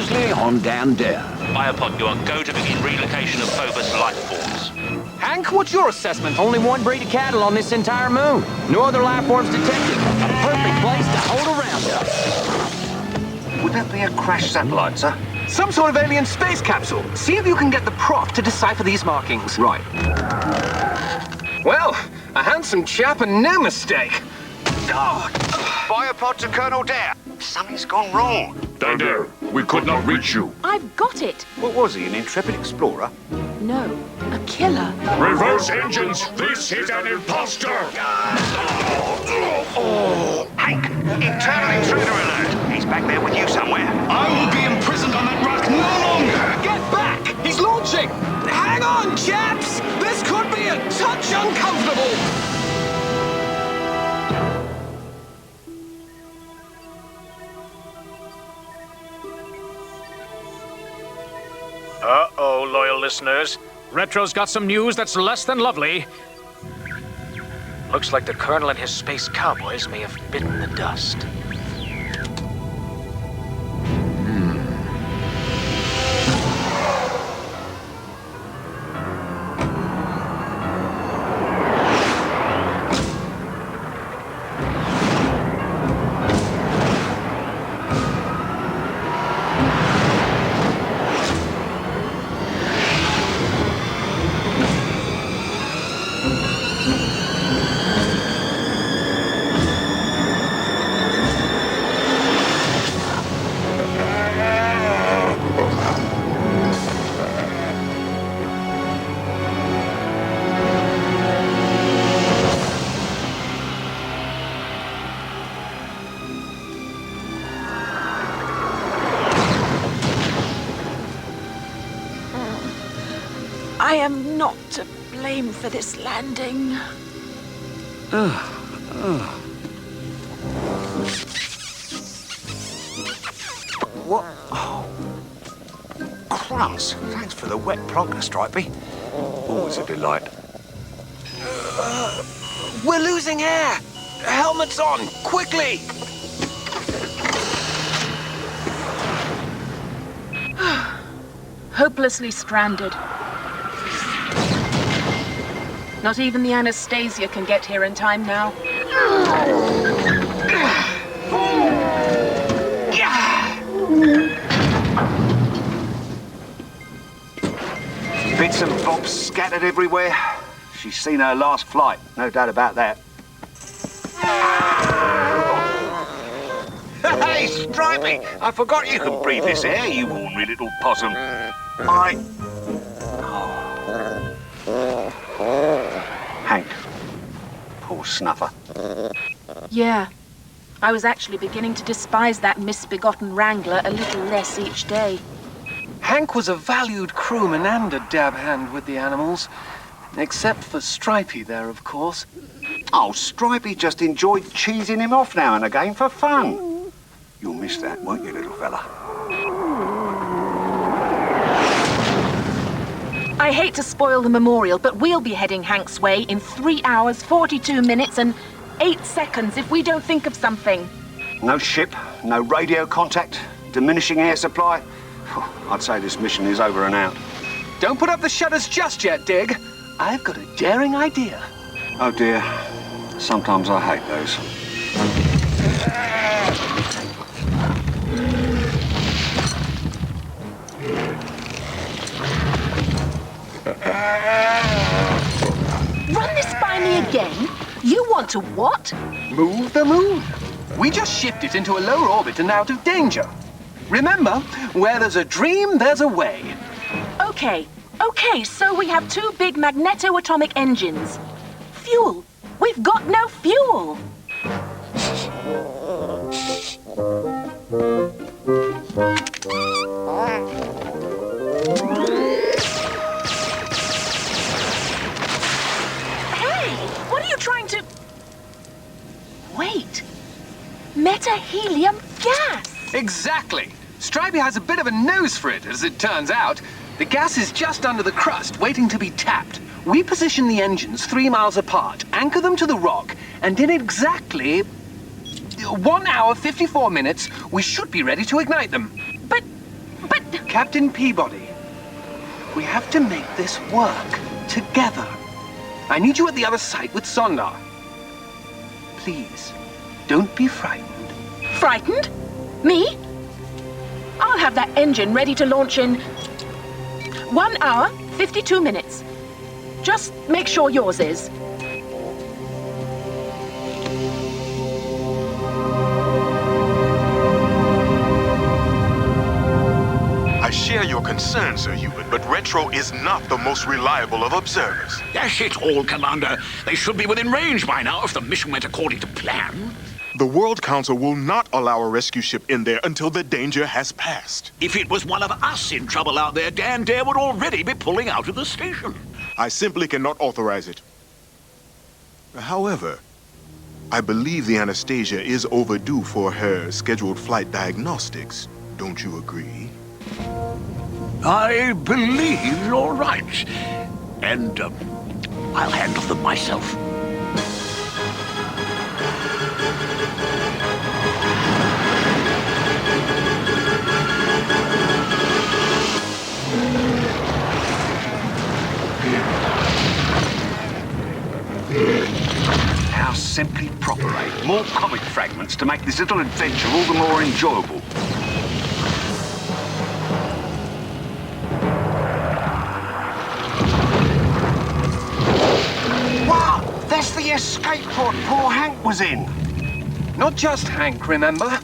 previously on Dan Dare. Biopod, you are go to begin relocation of Phobos life forms. Hank, what's your assessment? Only one breed of cattle on this entire moon. No other life forms detected. A perfect place to hold a roundup. Would that be a crashed satellite, sir? Some sort of alien space capsule. See if you can get the prof to decipher these markings. Right. Well, a handsome chap and no mistake. God! Biopod to Colonel Dare. Something's gone wrong. Dan Dare, we could not reach you. I've got it. What was he, an intrepid explorer? No, a killer. Reverse engines! This is an imposter! Hank, internal intruder alert. He's back there with you somewhere. I will be imprisoned on that rock no longer! Get back! He's launching! Hang on, chaps! This could be a touch uncomfortable! Uh-oh, loyal listeners. Retro's got some news that's less than lovely. Looks like the Colonel and his space cowboys may have bitten the dust. I am not to blame for this landing. What? Oh. Crumbs. Thanks for the wet plonker, Stripey. Always a delight. We're losing air! Helmets on, quickly! Hopelessly stranded. Not even the Anastasia can get here in time now. Bits and bobs scattered everywhere. She's seen her last flight, no doubt about that. Hey, Stripey! I forgot you can breathe this air, you ornery little possum. Hank. Poor snuffer. Yeah. I was actually beginning to despise that misbegotten wrangler a little less each day. Hank was a valued crewman and a dab hand with the animals. Except for Stripey there, of course. Oh, Stripey just enjoyed cheesing him off now and again for fun. You'll miss that, won't you, little fella? I hate to spoil the memorial, but we'll be heading Hank's way in 3 hours, 42 minutes, and 8 seconds if we don't think of something. No ship, no radio contact, diminishing air supply. I'd say this mission is over and out. Don't put up the shutters just yet, Dig. I've got a daring idea. Oh dear, sometimes I hate those. Run this by me again? You want to what? Move the moon. We just shift it into a lower orbit and out of danger. Remember, where there's a dream, there's a way. Okay, so we have 2 big magneto-atomic engines. Fuel. We've got no fuel. Hey, what are you trying to... Wait. Metahelium gas. Exactly. Stripey has a bit of a nose for it, as it turns out. The gas is just under the crust, waiting to be tapped. We position the engines 3 miles apart, anchor them to the rock, and in exactly 1 hour, 54 minutes, we should be ready to ignite them. But But... Captain Peabody, we have to make this work together. I need you at the other site with Sondar. Please, don't be frightened. Frightened? Me? I'll have that engine ready to launch in 1 hour, 52 minutes. Just make sure yours is. I share your concern, Sir Hubert, but Retro is not the most reliable of observers. Dash it all, Commander. They should be within range by now if the mission went according to plan. The World Council will not allow a rescue ship in there until the danger has passed. If it was one of us in trouble out there, Dan Dare would already be pulling out of the station. I simply cannot authorize it. However, I believe the Anastasia is overdue for her scheduled flight diagnostics. Don't you agree? I believe you're right. And, I'll handle them myself. How simply proper, eh? More comic fragments to make this little adventure all the more enjoyable. Wow! That's the escape pod poor Hank was in. Not just Hank, remember?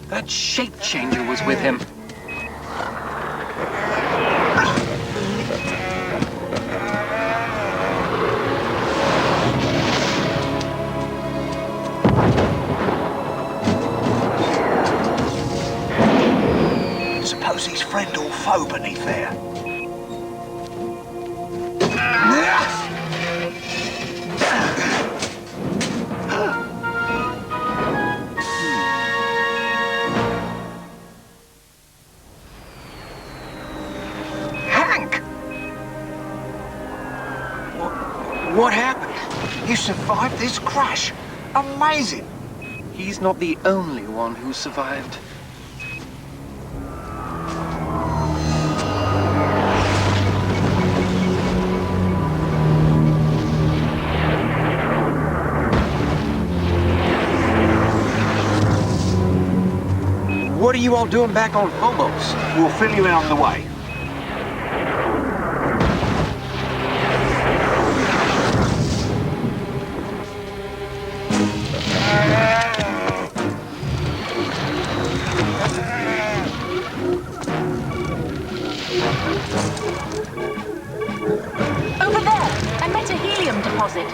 That shape changer was with him. Suppose his friend will foe beneath there. Hank! What happened? You survived this crash. Amazing. He's not the only one who survived. What are you all doing back on Phobos? We'll fill you in on the way. Over there, I met a helium deposit.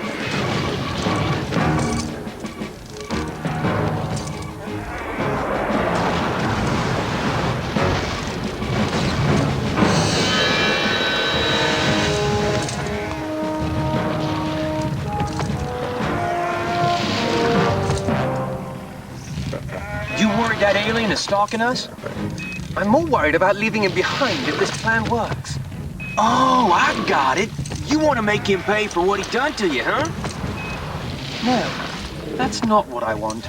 You worried that alien is stalking us? I'm more worried about leaving him behind if this plan works. Oh, I got it. You want to make him pay for what he done to you, huh? No, that's not what I want.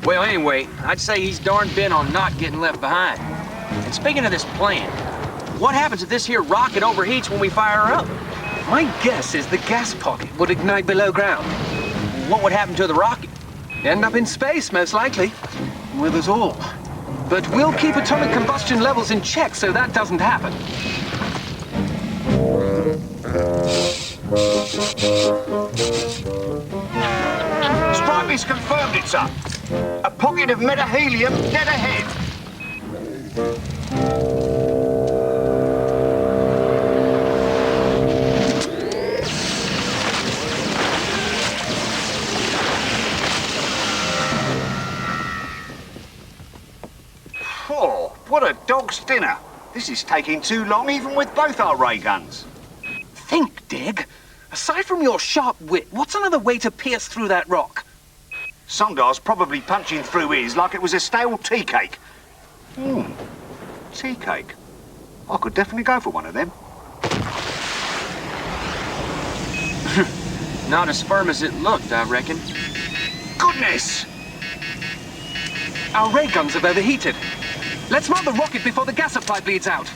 Well, anyway, I'd say he's darn bent on not getting left behind. And speaking of this plan, what happens if this here rocket overheats when we fire her up? My guess is the gas pocket would ignite below ground. What would happen to the rocket? End up in space, most likely. With us all. But we'll keep atomic combustion levels in check so that doesn't happen. Stripey's confirmed it's up. A pocket of metahelium dead ahead. Oh, what a dog's dinner. This is taking too long, even with both our ray guns. Think, Dig. Aside from your sharp wit, what's another way to pierce through that rock? Sondar's probably punching through his like it was a stale tea cake. Tea cake. I could definitely go for one of them. Not as firm as it looked, I reckon. Goodness! Our ray guns have overheated. Let's mount the rocket before the gas supply bleeds out.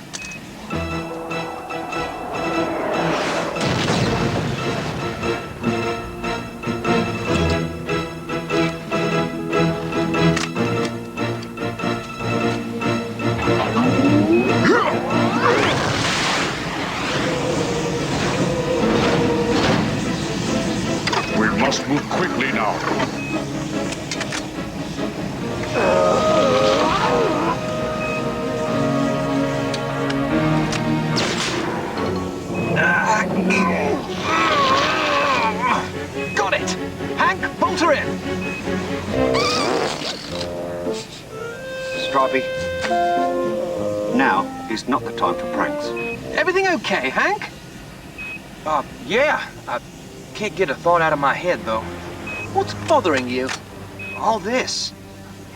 We must move quickly now. Got it! Hank, bolt her in! Stripey, now is not the time for pranks. Everything okay, Hank? Yeah. I can't get a thought out of my head, though. What's bothering you? All this.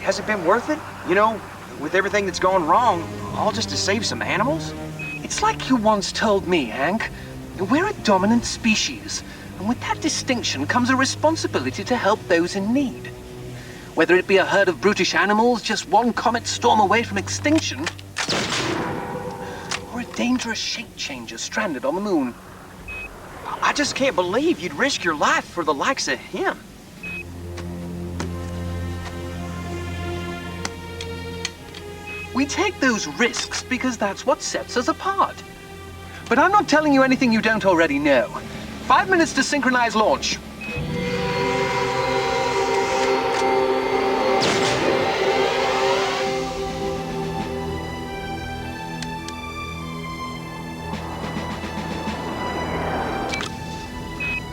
Has it been worth it? You know, with everything that's gone wrong, all just to save some animals? It's like you once told me, Hank. We're a dominant species, and with that distinction comes a responsibility to help those in need. Whether it be a herd of brutish animals just one comet storm away from extinction, or a dangerous shape changer stranded on the moon. I just can't believe you'd risk your life for the likes of him. We take those risks because that's what sets us apart. But I'm not telling you anything you don't already know. 5 minutes to synchronize launch.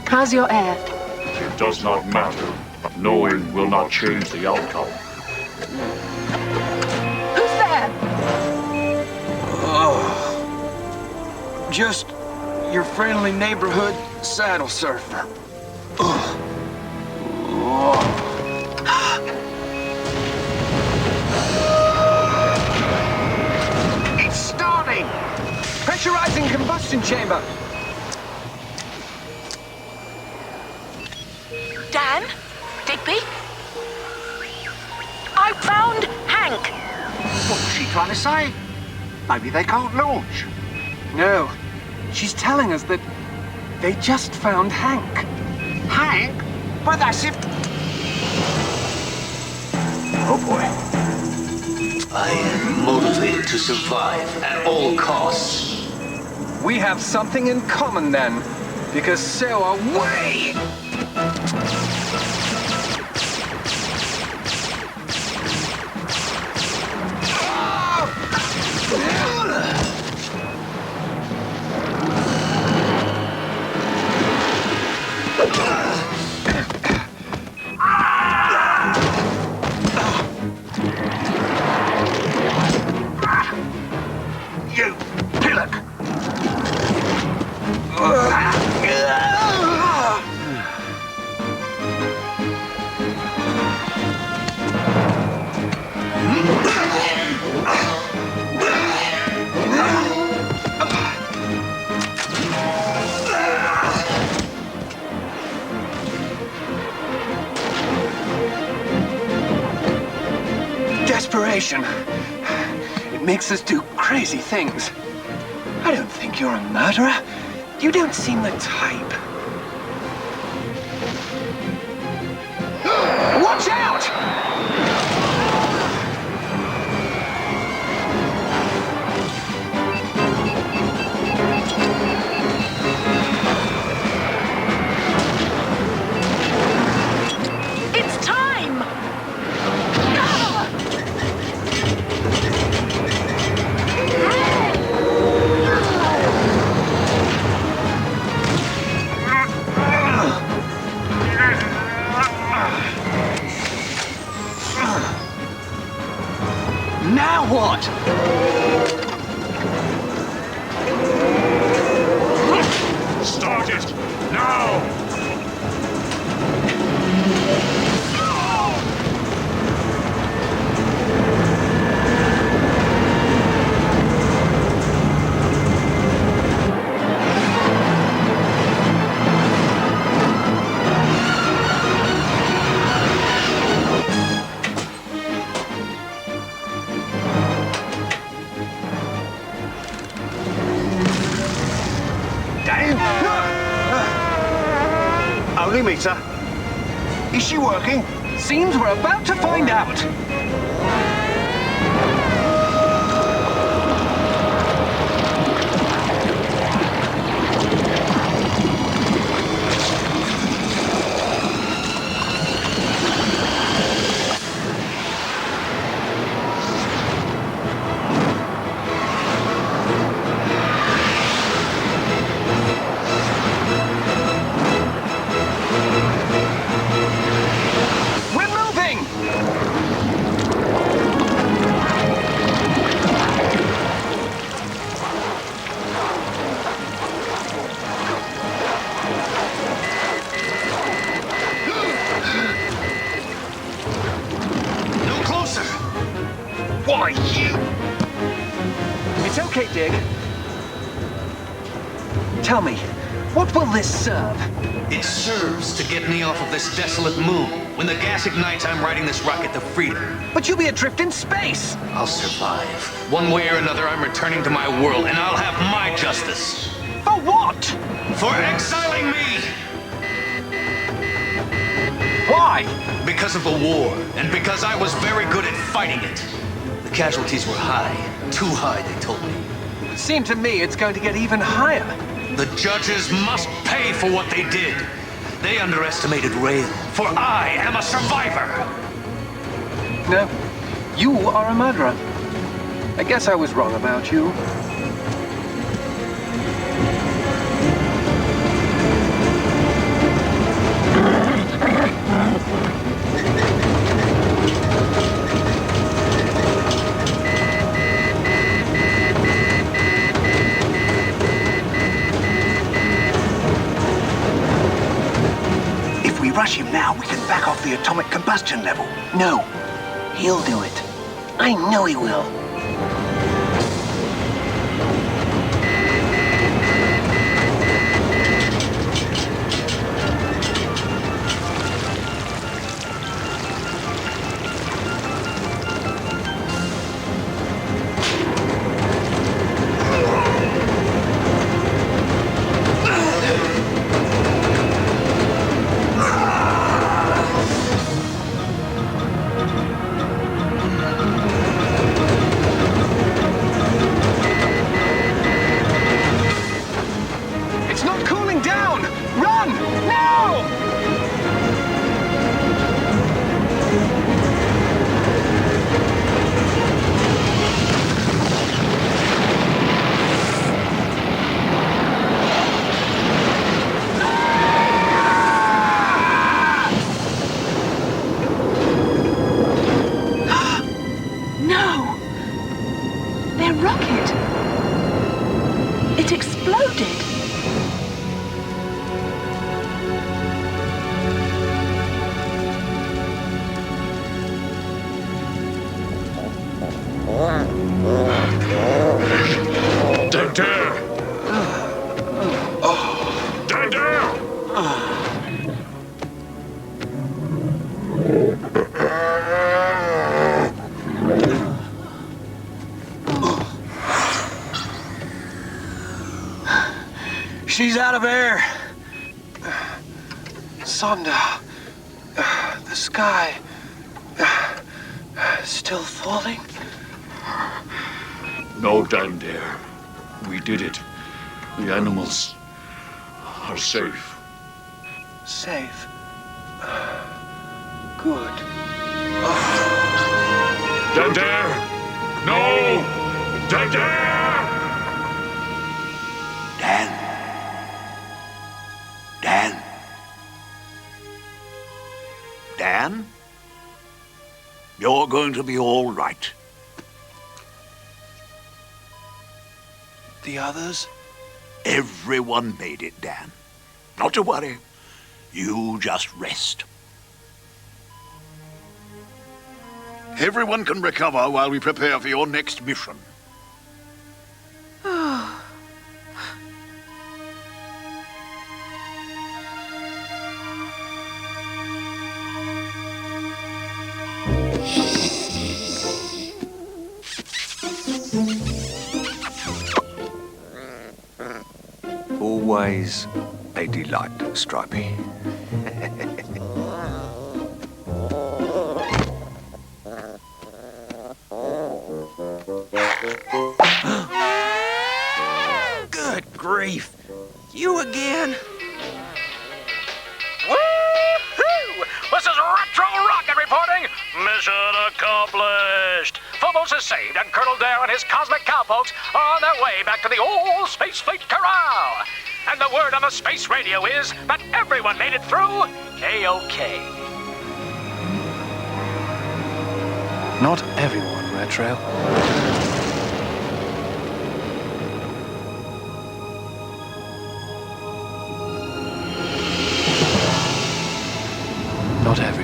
How's your air? It does not matter. Knowing will not change the outcome. Who's there? Just your friendly neighborhood saddle surfer. It's starting! Pressurizing combustion chamber. Dan? Digby? I found Hank! What was she trying to say? Maybe they can't launch. No, she's telling us that they just found Hank. Hank? But that's it. Oh boy. I am motivated to survive at all costs. We have something in common then, because so are we. You pillock! Desperation. It makes us do crazy things. I don't think you're a murderer. You don't seem the type. Watch out! It's time! Now what? Start it! Now! Polymeter. Is she working? Seems we're about to find out. Why, you? It's okay, Dig. Tell me, what will this serve? It serves to get me off of this desolate moon. When the gas ignites, I'm riding this rocket to freedom. But you'll be adrift in space! I'll survive. One way or another, I'm returning to my world, and I'll have my justice. For what? For exiling me! Why? Because of the war, and because I was very good at fighting it. The casualties were high. Too high, they told me. It seemed to me it's going to get even higher. The judges must pay for what they did. They underestimated Rail, for I am a survivor. No, you are a murderer. I guess I was wrong about you. If we rush him now, we can back off the atomic combustion level. No, he'll do it. I know he will. She's out of air. Sonda, the sky, still falling? No, down there. We did it. The animals are safe. Safe. Good. Down there! No! Down there! Dan. Dan? Dan? You're going to be all right. The others? Everyone made it, Dan. Not to worry. You just rest. Everyone can recover while we prepare for your next mission. Always a delight, Stripey. Good grief. You again? Woo-hoo! This is Retro Rocket reporting. Mission accomplished. Phobos is saved, and Colonel Dare and his cosmic cowpokes are on their way back to the old Space Fleet Corral. And the word on the space radio is that everyone made it through A-OK. Not everyone, Retro. Not everyone.